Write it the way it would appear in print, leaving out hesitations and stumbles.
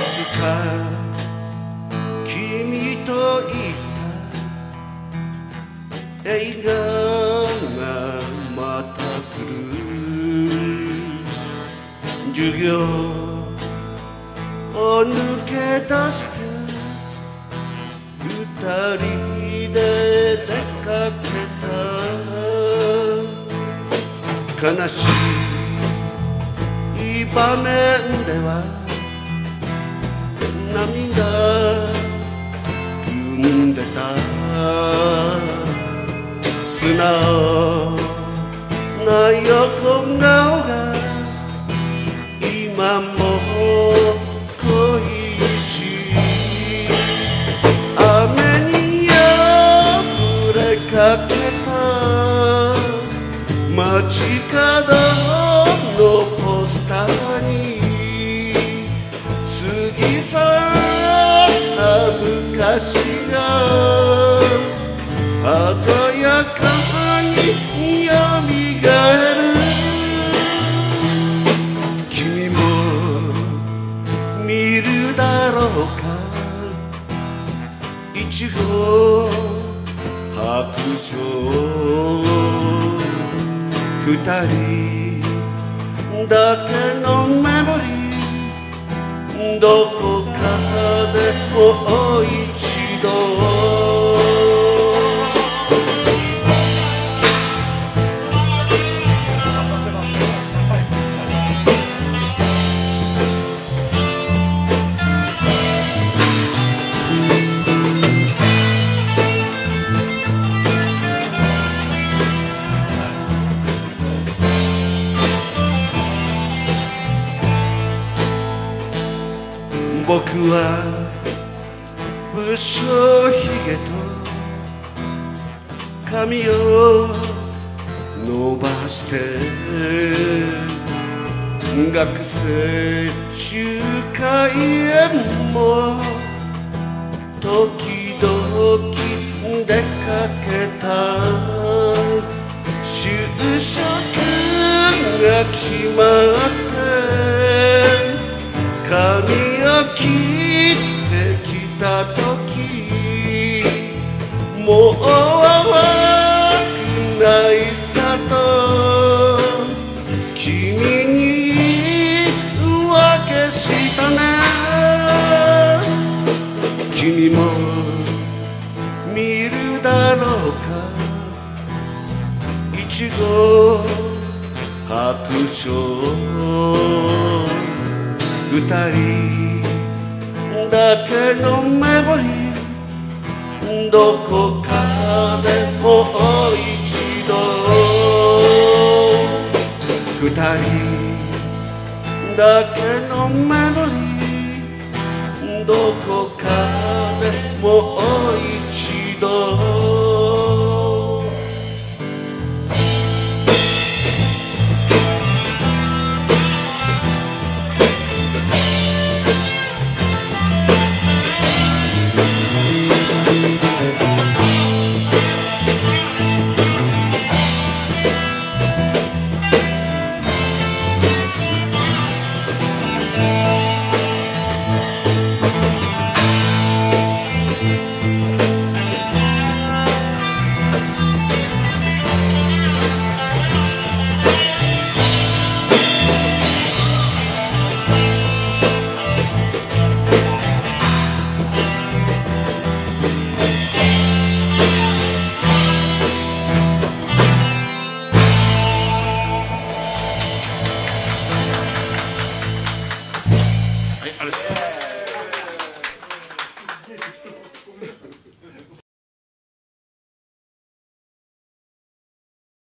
つか君といた映画がまた来る授業を抜け出して二人で出かけた悲しい場面では涙ぐんでた素直な横顔が今も恋しい雨に破れかけた街角のポスターに過ぎ去った昔が鮮やかによみがえる君も見るだろうかいちご白書二人だけのメモリーどこかでもう一度僕は無精ひげと髪を伸ばして学生集会へも時々出かけた就職が決まって髪を切ってきた時もう淡くないさと君に浮気したね君も見るだろうかいちご白書二人だけのメモリーどこかでもう一度二人だけのメモリーどこかでもう一度